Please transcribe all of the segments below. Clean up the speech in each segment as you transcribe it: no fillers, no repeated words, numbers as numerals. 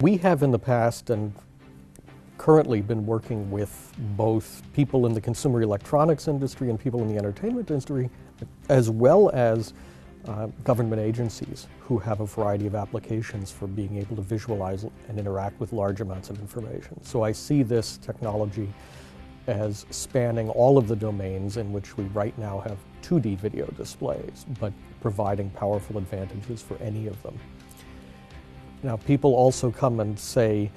We have in the past and currently been working with both people in the consumer electronics industry and people in the entertainment industry, as well as government agencies who have a variety of applications for being able to visualize and interact with large amounts of information. So I see this technology as spanning all of the domains in which we right now have 2D video displays, but providing powerful advantages for any of them. Now, people also come and say,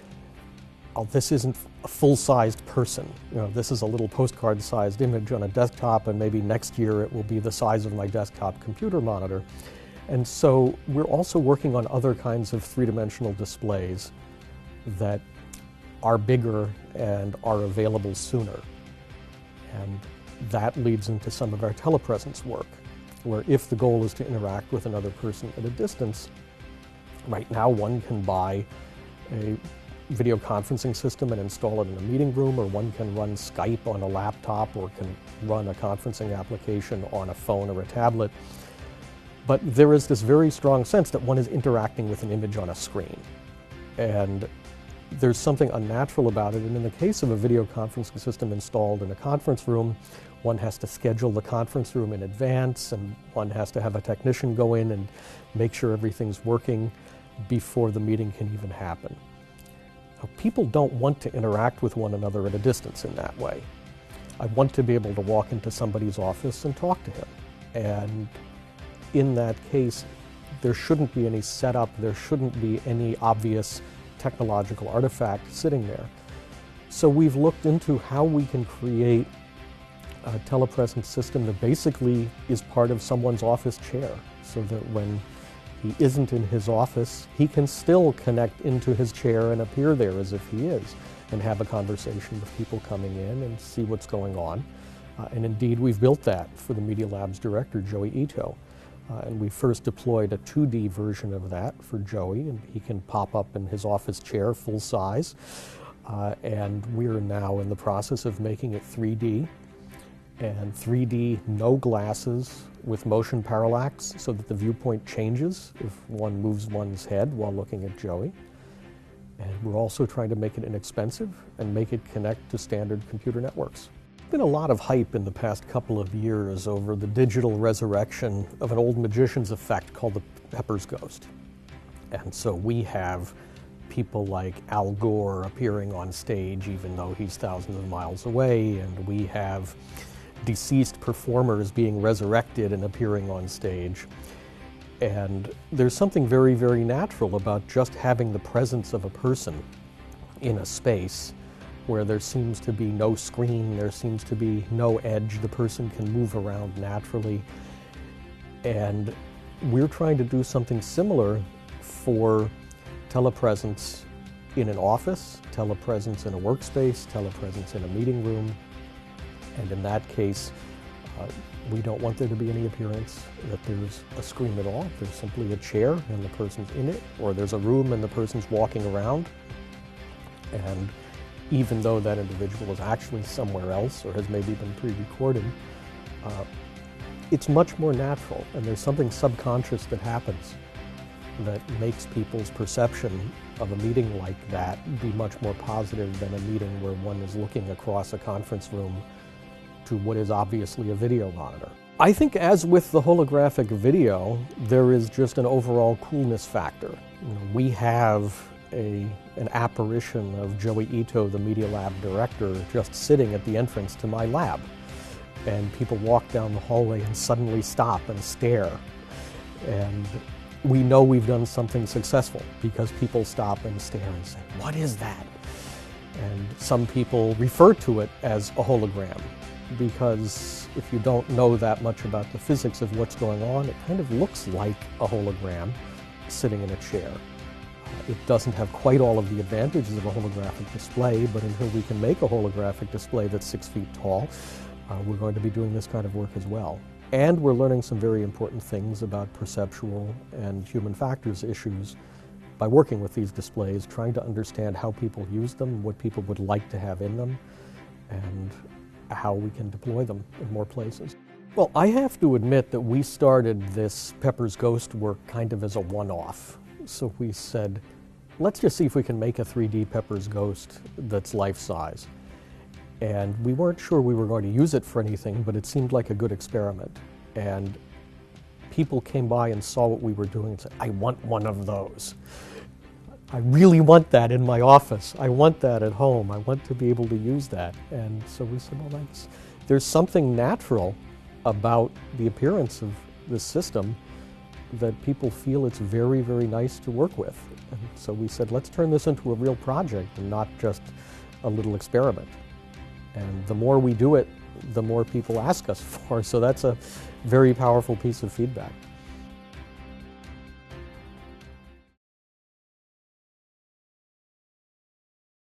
oh, this isn't a full-sized person. You know, this is a little postcard-sized image on a desktop, and maybe next year it will be the size of my desktop computer monitor. And so we're also working on other kinds of three-dimensional displays that are bigger and are available sooner. And that leads into some of our telepresence work, where if the goal is to interact with another person at a distance, right now one can buy a video conferencing system and install it in a meeting room, or one can run Skype on a laptop, or can run a conferencing application on a phone or a tablet. But there is this very strong sense that one is interacting with an image on a screen. And there's something unnatural about it, and in the case of a video conferencing system installed in a conference room, one has to schedule the conference room in advance, and one has to have a technician go in and make sure everything's working before the meeting can even happen. Now, people don't want to interact with one another at a distance in that way. I want to be able to walk into somebody's office and talk to him. And in that case, there shouldn't be any setup, there shouldn't be any obvious technological artifact sitting there. So we've looked into how we can create a telepresence system that basically is part of someone's office chair, so that when he isn't in his office, he can still connect into his chair and appear there as if he is, and have a conversation with people coming in and see what's going on. And indeed, we've built that for the Media Lab's director, Joey Ito. And we first deployed a 2D version of that for Joey, and he can pop up in his office chair full size. And we're now in the process of making it 3D, and 3D no glasses with motion parallax, so that the viewpoint changes if one moves one's head while looking at Joey. And we're also trying to make it inexpensive and make it connect to standard computer networks. There's been a lot of hype in the past couple of years over the digital resurrection of an old magician's effect called the Pepper's Ghost. And so we have people like Al Gore appearing on stage even though he's thousands of miles away, and we have deceased performers being resurrected and appearing on stage. And there's something very, very natural about just having the presence of a person in a space where there seems to be no screen, there seems to be no edge, the person can move around naturally. And we're trying to do something similar for telepresence in an office, telepresence in a workspace, telepresence in a meeting room. And in that case, we don't want there to be any appearance that there's a screen at all. There's simply a chair and the person's in it, or there's a room and the person's walking around. And even though that individual is actually somewhere else or has maybe been pre-recorded, it's much more natural, and there's something subconscious that happens that makes people's perception of a meeting like that be much more positive than a meeting where one is looking across a conference room to what is obviously a video monitor. I think, as with the holographic video, there is just an overall coolness factor. You know, we have an apparition of Joey Ito, the Media Lab director, just sitting at the entrance to my lab. And people walk down the hallway and suddenly stop and stare. And we know we've done something successful because people stop and stare and say, "What is that?" And some people refer to it as a hologram, because if you don't know that much about the physics of what's going on, it kind of looks like a hologram sitting in a chair. It doesn't have quite all of the advantages of a holographic display, but until we can make a holographic display that's 6 feet tall, we're going to be doing this kind of work as well. And we're learning some very important things about perceptual and human factors issues by working with these displays, trying to understand how people use them, what people would like to have in them, and how we can deploy them in more places. Well, I have to admit that we started this Pepper's Ghost work kind of as a one-off. So we said, let's just see if we can make a 3D Pepper's Ghost that's life-size. And we weren't sure we were going to use it for anything, but it seemed like a good experiment. And people came by and saw what we were doing and said, I want one of those. I really want that in my office. I want that at home. I want to be able to use that. And so we said, well, there's something natural about the appearance of this system that people feel it's very, very nice to work with. And so we said, let's turn this into a real project and not just a little experiment. And the more we do it, the more people ask us for. So that's a very powerful piece of feedback.